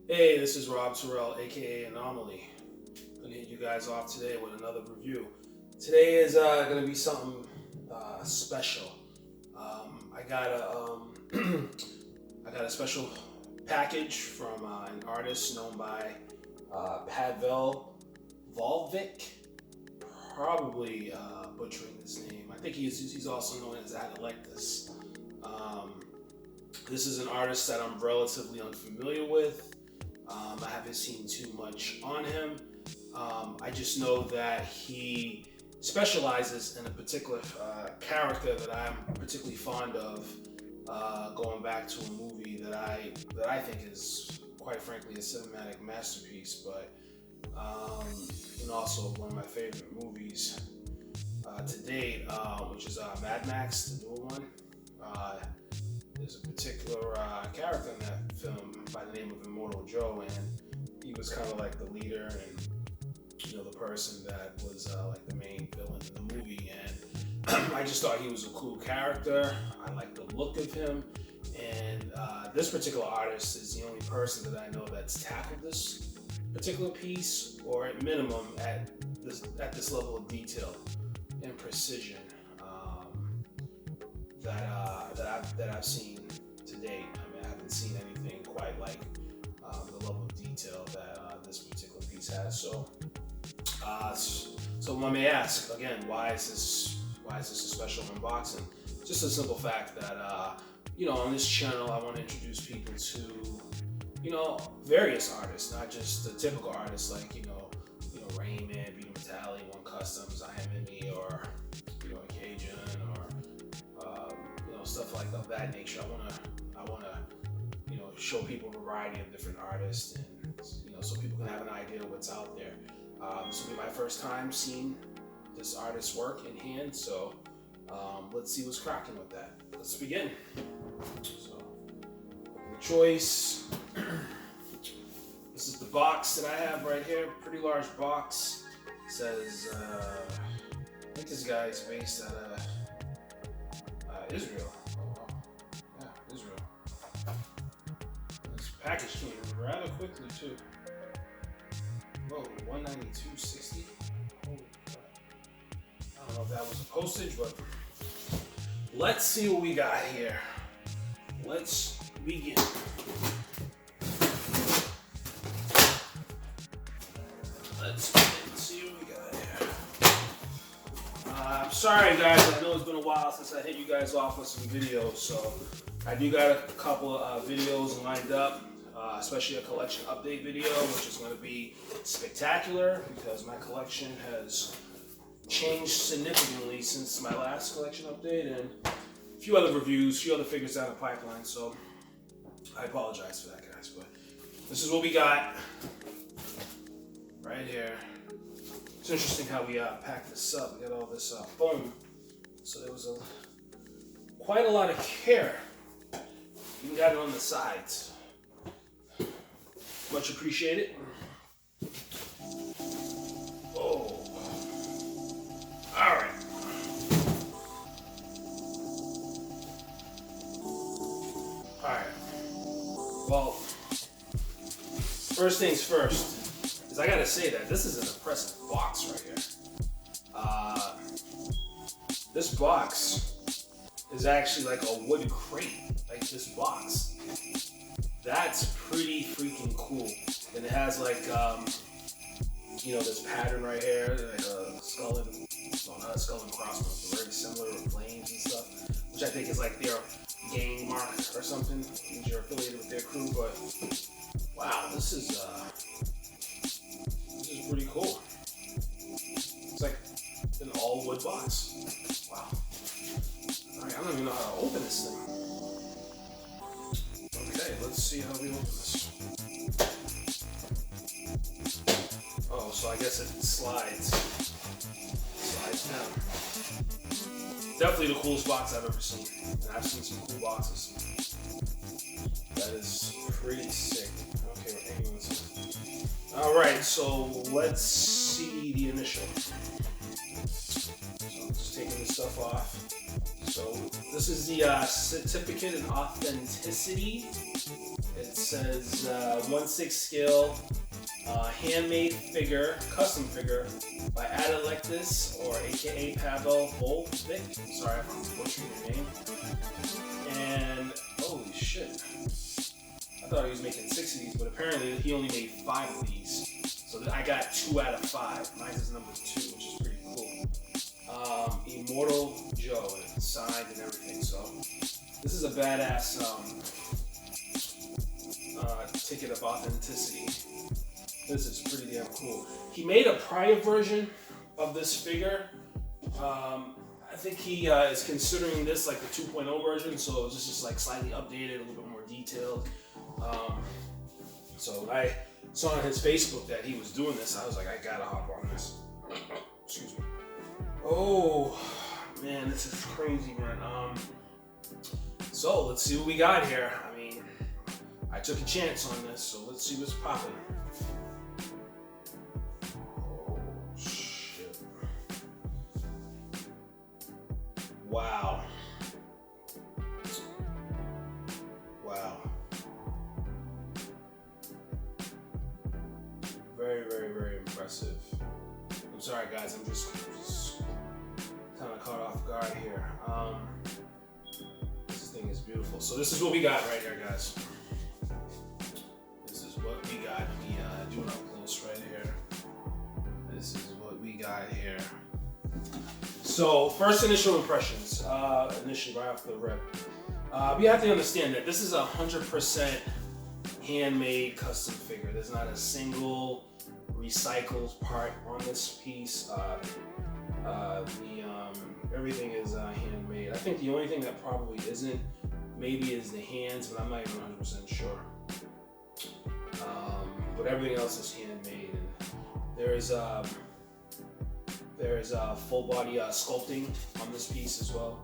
Hey, this is Rob Terrell, aka Anomaly. I'm gonna hit you guys off today with another review. Today is gonna be something special. I got a I got a special package from an artist known by Pavel Volvic. Probably butchering his name. I think he's also known as Adalectus. Um, this is an artist that I'm relatively unfamiliar with. I haven't seen too much on him. I just know that he specializes in a particular character that I'm particularly fond of. Going back to a movie that I think is quite frankly a cinematic masterpiece, but and also one of my favorite movies to date, which is Mad Max, the newer one. There's a particular character in that film by the name of Immortal Joe, and he was kind of like the leader and the person that was like the main villain in the movie. And I just thought he was a cool character. I like the look of him, and this particular artist is the only person that I know that's tackled this particular piece, or at minimum at this level of detail and precision. That I've seen to date. I mean, I haven't seen anything quite like the level of detail that this particular piece has. So one may ask again, why is this a special unboxing? Just a simple fact that on this channel I want to introduce people to various artists, not just the typical artists like Raymond, Vito Metalli, One Customs, I Am Indie, or Cajun, or stuff like of that nature. I wanna show people a variety of different artists, and so people can have an idea of what's out there. This will be my first time seeing this artist's work in hand, so let's see what's cracking with that. Let's begin. So the choice. This is the box that I have right here. Pretty large box. It says I think this guy is based out of Israel. Oh wow. Yeah, Israel. This package came rather quickly too. Whoa, $192.60. Holy crap. I don't know if that was a postage, but let's see what we got here. Let's begin. Let's see what we got here. Sorry guys, I know it's been a while since I hit you guys off with some videos, so I do got a couple of videos lined up, especially a collection update video, which is going to be spectacular because my collection has changed significantly since my last collection update, and a few other reviews, a few other figures down the pipeline, so I apologize for that guys, but this is what we got right here. It's interesting how we packed this up. We got all this foam, so there was quite a lot of care. Even got it on the sides. Much appreciated. Oh, all right. All right. Well, first things first. I gotta say that this is an impressive box right here. This box is actually like a wood crate, like this box. That's pretty freaking cool. And it has like, this pattern right here, like a skull and, well, not a skull and crossbones, but very similar with flames and stuff, which I think is like their gang mark or something, because you're affiliated with their crew. But wow, this is pretty cool. It's like an all wood box. Wow. Alright, I don't even know how to open this thing. Okay, let's see how we open this. Oh, so I guess it slides. Slides down. Definitely the coolest box I've ever seen. And I've seen some cool boxes. That is pretty sick. Okay, we're hanging this. Alright, so let's see the initial. So I'm just taking this stuff off. So this is the certificate and authenticity It says 1/6 scale handmade figure, custom figure by Adalectus, or AKA Pavel Volvik. Sorry if I'm butchering your name. And holy shit, I thought he was making 6 of these, but apparently he only made 5 of these. So I got 2 out of 5. Mine is number 2, which is pretty cool. Immortal Joe, and it's signed and everything. So this is a badass ticket of authenticity. This is pretty damn cool. He made a prior version of this figure. I think he is considering this like the 2.0 version, so it's just like slightly updated, a little bit more detailed. So I saw on his Facebook that he was doing this. I was like, I gotta hop on this. Excuse me. Oh man, this is crazy, man. So let's see what we got here. I mean, I took a chance on this, so let's see what's popping. Oh shit! Wow. Wow. Very, very, very impressive. I'm sorry, guys. I'm just kind of caught off guard here. This thing is beautiful. So this is what we got right here, guys. This is what we got. Let me do it up close right here. This is what we got here. So first initial impressions. Initially, right off the rip, we have to understand that this is 100% handmade custom figure. There's not a single recycled part on this piece. Everything is handmade. I think the only thing that probably isn't maybe is the hands, but I'm not even 100% sure. But everything else is handmade. And there's full body sculpting on this piece as well.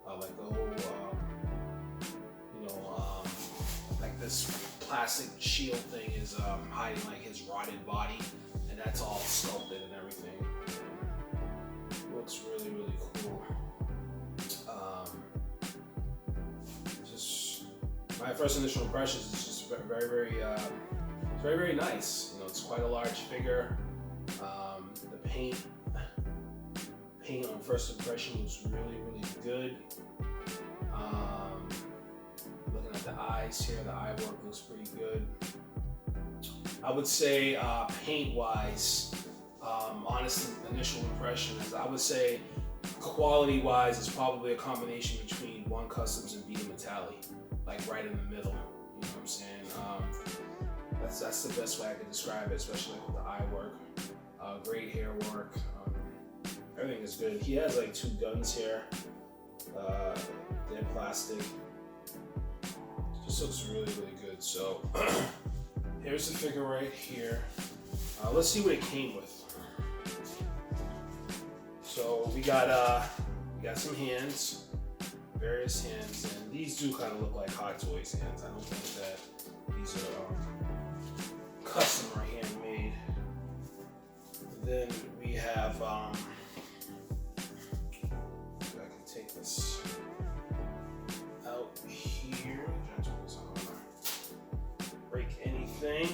Like the whole, like this plastic shield thing is hiding like his rotted body, and that's all sculpted and everything. And looks really, really cool. Just my first initial impressions is just very, very, very nice. You know, it's quite a large figure. The paint on first impression was really, really good. Looking at the eyes here, the eye work looks pretty good. I would say paint-wise, honest initial impression is I would say quality-wise is probably a combination between One Customs and Vita Metalli, like right in the middle. You know what I'm saying? That's the best way I could describe it, especially with the eye work. Great hair work. Everything is good. He has like 2 guns here. They're plastic. Just looks really, really good. So here's the figure right here. Let's see what it came with. So we got some hands, various hands, and these do kind of look like Hot Toys hands. I don't think that these are custom or handmade. Then we have if I can take this out here. Break anything.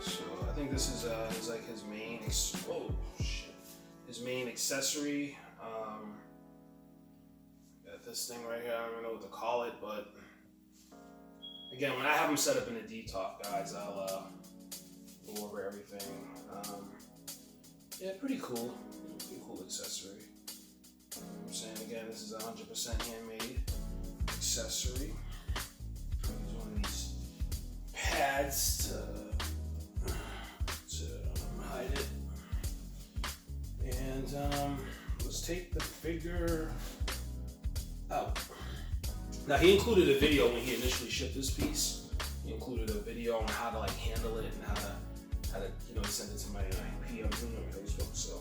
So I think this is like his main his main accessory. Got this thing right here. I don't even know what to call it, but again, when I have them set up in a D-Talk, guys, I'll go over everything. Yeah, pretty cool. Pretty cool accessory. You know what I'm saying, again, this is 100% handmade accessory. Use one of these pads to hide it. And let's take the figure out. Now, he included a video when he initially shipped this piece. He included a video on how to like handle it and how to he sent it to my PM on Facebook. So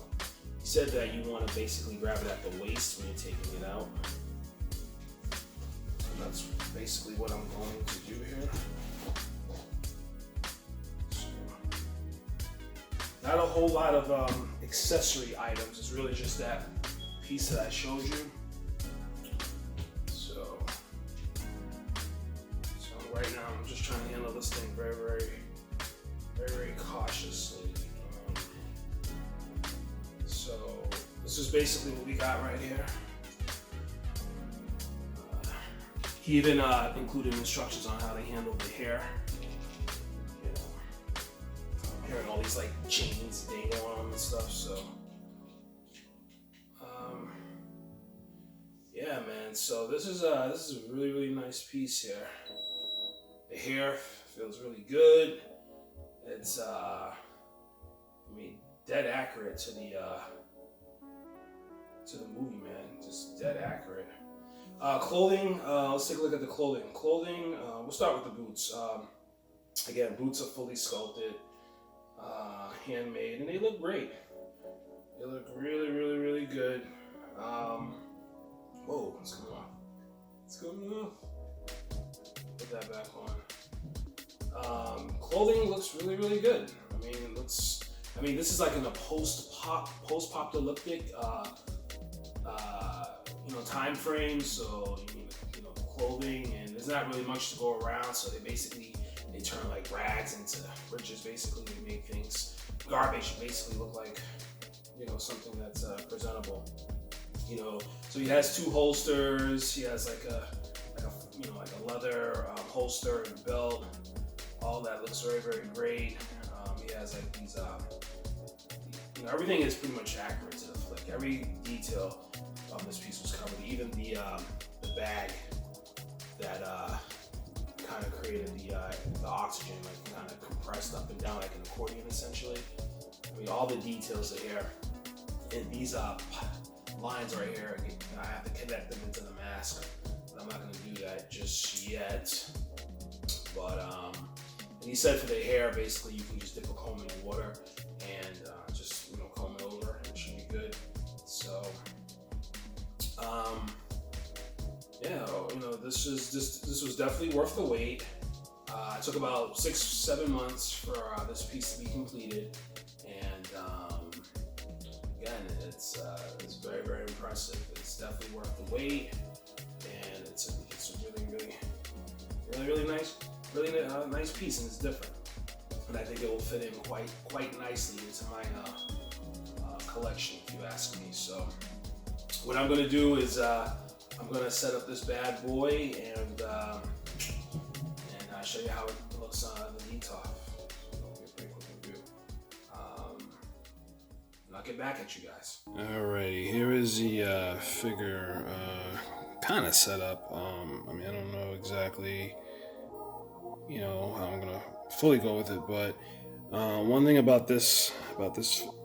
he said that you want to basically grab it at the waist when you're taking it out. So that's basically what I'm going to do here. So, not a whole lot of accessory items. It's really just that piece that I showed you. So trying to handle this thing very cautiously. So this is basically what we got right here. He even included instructions on how to handle the hair. You know, hearing all these like chains dangle on and stuff. So, yeah, man. So this is a really nice piece here. The hair feels really good. It's I mean, dead accurate to the movie, man. Just dead accurate. Clothing, let's take a look at the clothing. Clothing, we'll start with the boots. Again, boots are fully sculpted, handmade, and they look great. They look really good. Whoa, it's coming off. It's coming off. Put that back on. Clothing looks really good. I mean, this is like in a post-apocalyptic, time frame, so you need, clothing, and there's not really much to go around, so they turn like rags into riches. Basically, they make things garbage basically look like, something that's presentable. So he has two holsters. He has like a leather holster and belt. All that looks very great. He has like these, everything is pretty much accurate to the flick. Every detail of this piece was covered. Even the bag that kind of created the oxygen, like kind of compressed up and down like an accordion essentially. I mean, all the details are here. And these lines right here, I have to connect them into the mask. But I'm not going to do that just yet. But and he said for the hair, basically you can just dip a comb in water and just comb it over, and it should be good. So yeah, this was definitely worth the wait. It took about 6-7 months for this piece to be completed, and again, it's very impressive. It's definitely worth the wait, and it's a really nice piece, and it's different. And I think it will fit in quite nicely into my collection, if you ask me. So what I'm going to do is I'm going to set up this bad boy and show you how it looks on the detox. So it'll be a pretty quick review. And I'll get back at you guys. Alrighty, here is the figure kind of set up. I mean, I don't know exactly, how I'm gonna fully go with it, but one thing about this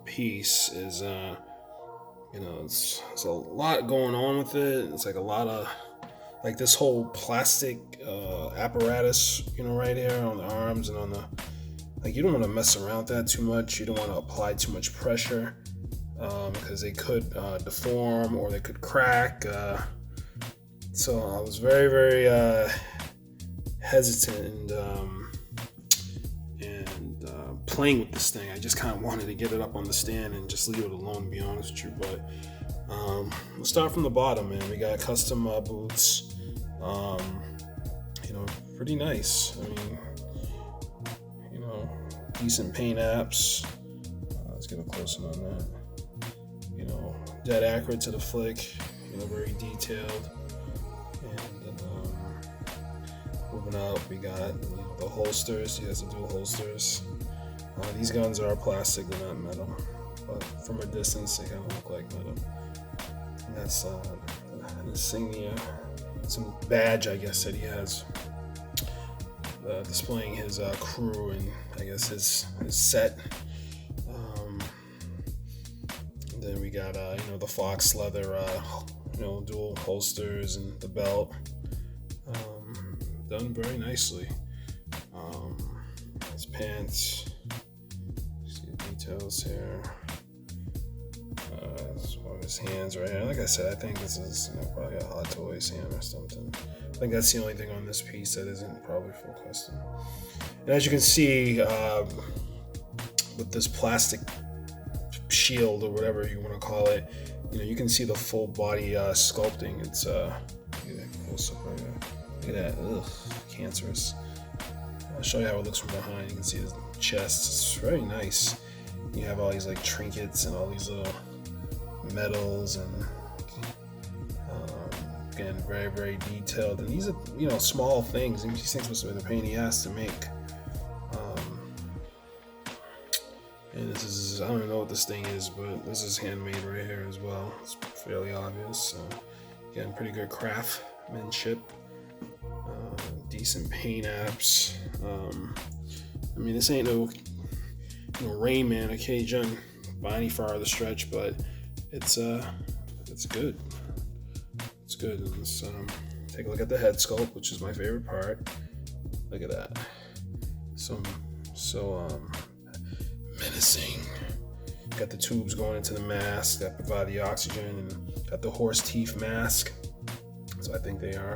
piece is, it's a lot going on with it. It's like a lot of, like this whole plastic apparatus, right here on the arms and on the, like, you don't want to mess around with that too much. You don't want to apply too much pressure because they could deform or they could crack. So I was very hesitant and playing with this thing. I just kind of wanted to get it up on the stand and just leave it alone, to be honest with you. But we'll start from the bottom, man. We got custom boots. Pretty nice. I mean, decent paint apps. Let's get a close one on that. Dead accurate to the flick. Very detailed. And then moving up, we got the holsters. He has the dual holsters. These guns are plastic, they're not metal. But from a distance, they kind of look like metal. And that's an insignia, some badge, I guess, that he has. Displaying his crew and I guess his set. Then we got the fox leather dual holsters and the belt. Done very nicely. His pants. See the details here. That's one of his hands right here. Like I said, I think this is probably a Hot Toys hand or something. I think that's the only thing on this piece that isn't probably full custom. And as you can see, with this plastic shield or whatever you want to call it, you can see the full body sculpting. It's close up right here. Look at that, ugh, cancerous. I'll show you how it looks from behind. You can see the chest. It's very nice. You have all these like trinkets and all these little medals, and again, very, very detailed. And these are, you know, small things, and these things must have been a pain in the ass to make. And this is, I don't even know what this thing is, but this is handmade right here as well. It's fairly obvious. So again, pretty good craftsmanship. Decent paint apps. I mean, this ain't no Rain Man or K-Jun by any far of the stretch, but it's good. It's good. Let's take a look at the head sculpt, which is my favorite part. Look at that. So menacing. Got the tubes going into the mask that provide the oxygen, and got the horse teeth mask. So I think they are.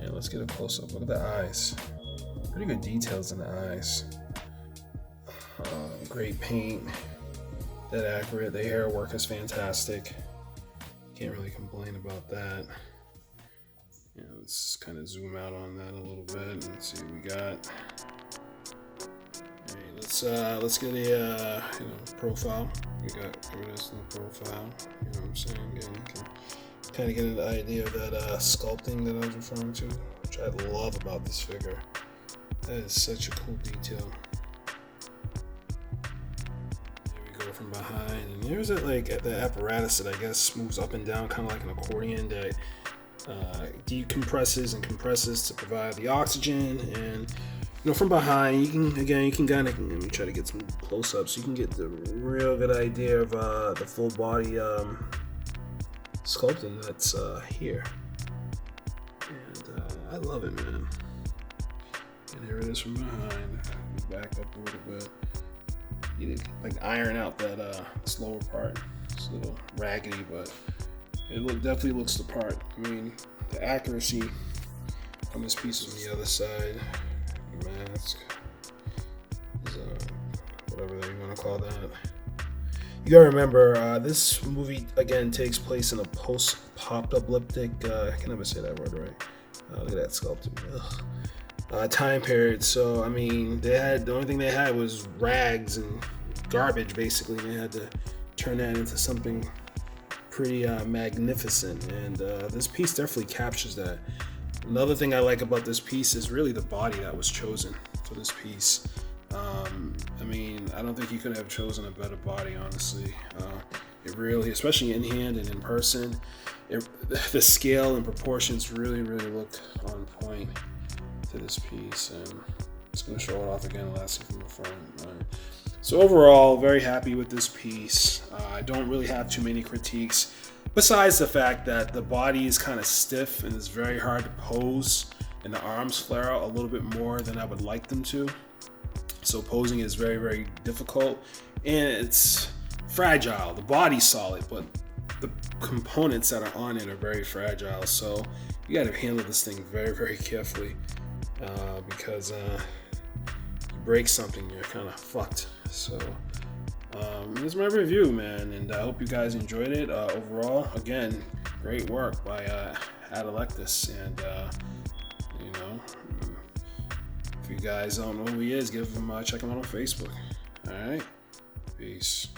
And let's get a close up. Look at the eyes. Pretty good details in the eyes. Great paint. Dead accurate. The hair work is fantastic. Can't really complain about that. Yeah, let's kind of zoom out on that a little bit and see what we got. Alright, let's get a profile. We got this little profile. You know what I'm saying? Again, you can kind of get an idea of that sculpting that I was referring to, which I love about this figure. That is such a cool detail. There we go from behind, and there's that the apparatus that I guess moves up and down, kind of like an accordion that decompresses and compresses to provide the oxygen. And from behind, you can kind of, let me try to get some close-ups. You can get the real good idea of the full body sculpting that's here, and I love it, man. And here it is from behind. Back up a little bit. You did iron out that this lower part. It's a little raggedy, but it definitely looks the part. I mean, the accuracy on this piece is on the other side. The mask is whatever you want to call that. You gotta remember, this movie again takes place in a post-apocalyptic. I can never say that word right. Look at that sculpting. Time period. So I mean, the only thing they had was rags and garbage. Basically, they had to turn that into something pretty magnificent. And this piece definitely captures that. Another thing I like about this piece is really the body that was chosen for this piece. I mean, I don't think you could have chosen a better body, honestly. It really, especially in hand and in person, the scale and proportions really, really look on point to this piece. And I'm just going to show it off again, lastly from the front. Right. So overall, very happy with this piece. I don't really have too many critiques, besides the fact that the body is kind of stiff and it's very hard to pose, and the arms flare out a little bit more than I would like them to. So posing is very, very difficult, and it's fragile. The body's solid, but the components that are on it are very fragile. So you got to handle this thing very, very carefully, because you break something, you're kind of fucked. So this is my review, man, and I hope you guys enjoyed it. Overall, again, great work by Adalectus, and if you guys don't know who he is, check him out on Facebook. All right, peace.